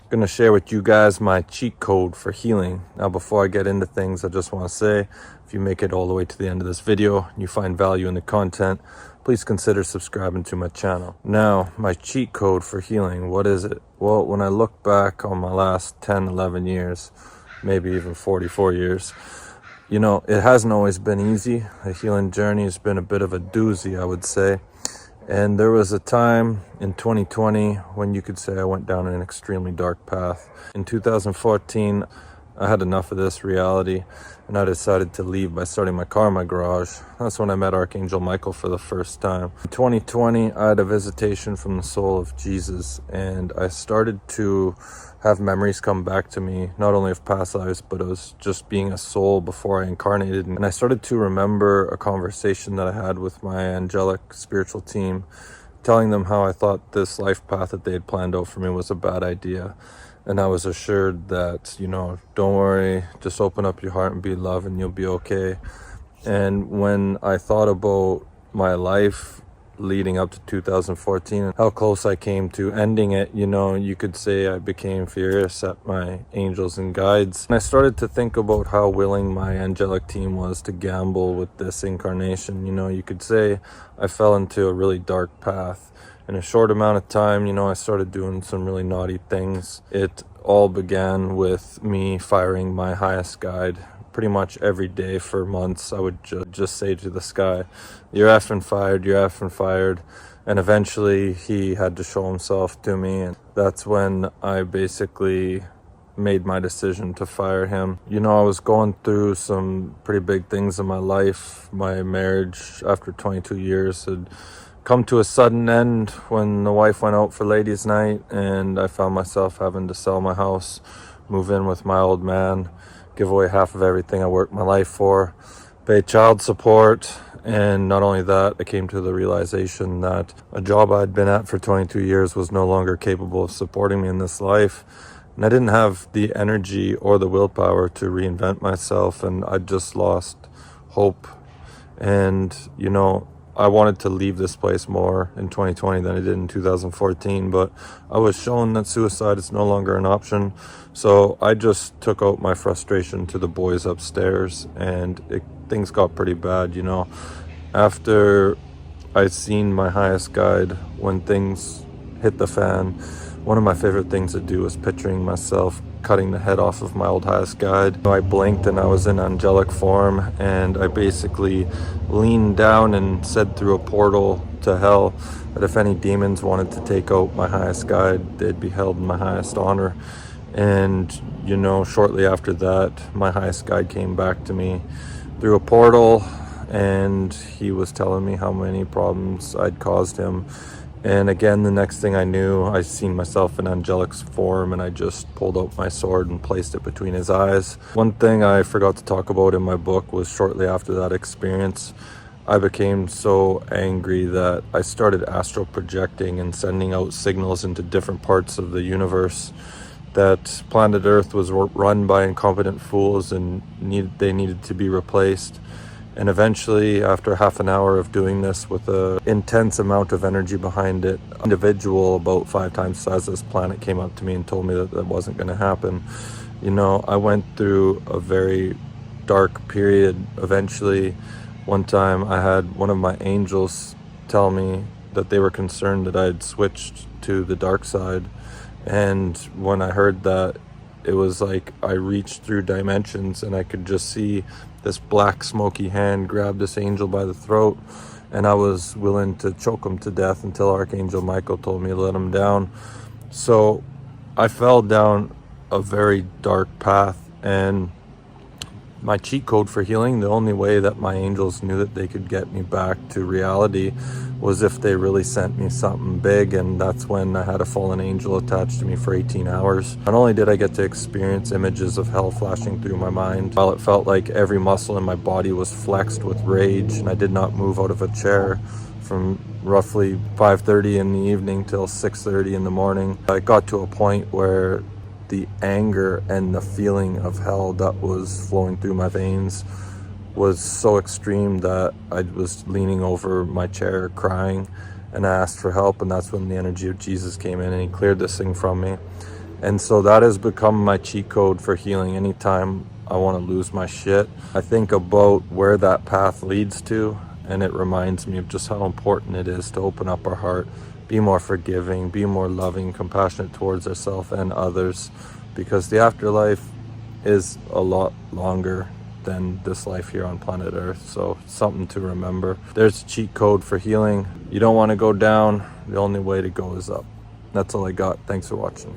going to share with you guys my cheat code for healing. Now, before I get into things, I just want to say, if you make it all the way to the end of this video and you find value in the content, please consider subscribing to my channel. Now, my cheat code for healing, what is it? Well, when I look back on my last 10, 11 years, maybe even 44 years, you know, it hasn't always been easy. The healing journey has been a bit of a doozy, I would say. And there was a time in 2020 when you could say I went down an extremely dark path. In 2014, I had enough of this reality and I decided to leave by starting my car in my garage. That's when I met Archangel Michael for the first time. In 2020, I had a visitation from the soul of Jesus, and I started to have memories come back to me, not only of past lives, but it was just being a soul before I incarnated. And I started to remember a conversation that I had with my angelic spiritual team, telling them how I thought this life path that they had planned out for me was a bad idea. And I was assured that, you know, don't worry, just open up your heart and be love and you'll be okay. And when I thought about my life leading up to 2014 and how close I came to ending it, you know, you could say I became furious at my angels and guides. And I started to think about how willing my angelic team was to gamble with this incarnation. You know, you could say I fell into a really dark path. In a short amount of time, you know, I started doing some really naughty things. It all began with me firing my highest guide. Pretty much every day for months, I would just say to the sky, "You're effing fired, you're effing fired." And eventually he had to show himself to me. And that's when I basically made my decision to fire him. You know, I was going through some pretty big things in my life. My marriage, after 22 years, had come to a sudden end when the wife went out for ladies' night, and I found myself having to sell my house, move in with my old man, give away half of everything I worked my life for, pay child support. And not only that, I came to the realization that a job I'd been at for 22 years was no longer capable of supporting me in this life. And I didn't have the energy or the willpower to reinvent myself, and I just lost hope. And, you know, I wanted to leave this place more in 2020 than I did in 2014, but I was shown that suicide is no longer an option. So I just took out my frustration to the boys upstairs, and things got pretty bad, you know. After I seen my highest guide, when things hit the fan, one of my favorite things to do was picturing myself cutting the head off of my old highest guide. I blinked and I was in angelic form, and I basically leaned down and said through a portal to hell that if any demons wanted to take out my highest guide, they'd be held in my highest honor. And, you know, shortly after that, my highest guide came back to me through a portal, and he was telling me how many problems I'd caused him. And again, the next thing I knew, I seen myself in angelic form, and I just pulled out my sword and placed it between his eyes. One thing I forgot to talk about in my book was shortly after that experience, I became so angry that I started astral projecting and sending out signals into different parts of the universe that planet Earth was run by incompetent fools and they needed to be replaced. And eventually, after half an hour of doing this with an intense amount of energy behind it, an individual about 5 times the size of this planet came up to me and told me that that wasn't going to happen. You know, I went through a very dark period. Eventually, one time I had one of my angels tell me that they were concerned that I had switched to the dark side. And when I heard that, it was like I reached through dimensions and I could just see this black smoky hand grab this angel by the throat, and I was willing to choke him to death until Archangel Michael told me to let him down. So I fell down a very dark path, and my cheat code for healing, the only way that my angels knew that they could get me back to reality was if they really sent me something big. And that's when I had a fallen angel attached to me for 18 hours. Not only did I get to experience images of hell flashing through my mind, while it felt like every muscle in my body was flexed with rage, and I did not move out of a chair from roughly 5:30 in the evening till 6:30 in the morning. I got to a point where the anger and the feeling of hell that was flowing through my veins was so extreme that I was leaning over my chair crying, and I asked for help. And that's when the energy of Jesus came in and he cleared this thing from me. And so that has become my cheat code for healing. Anytime I want to lose my shit, I think about where that path leads to, and it reminds me of just how important it is to open up our heart, be more forgiving, be more loving, compassionate towards ourselves and others, because the afterlife is a lot longer than this life here on planet Earth. So something to remember. There's a cheat code for healing. You don't want to go down. The only way to go is up. That's all I got. Thanks for watching.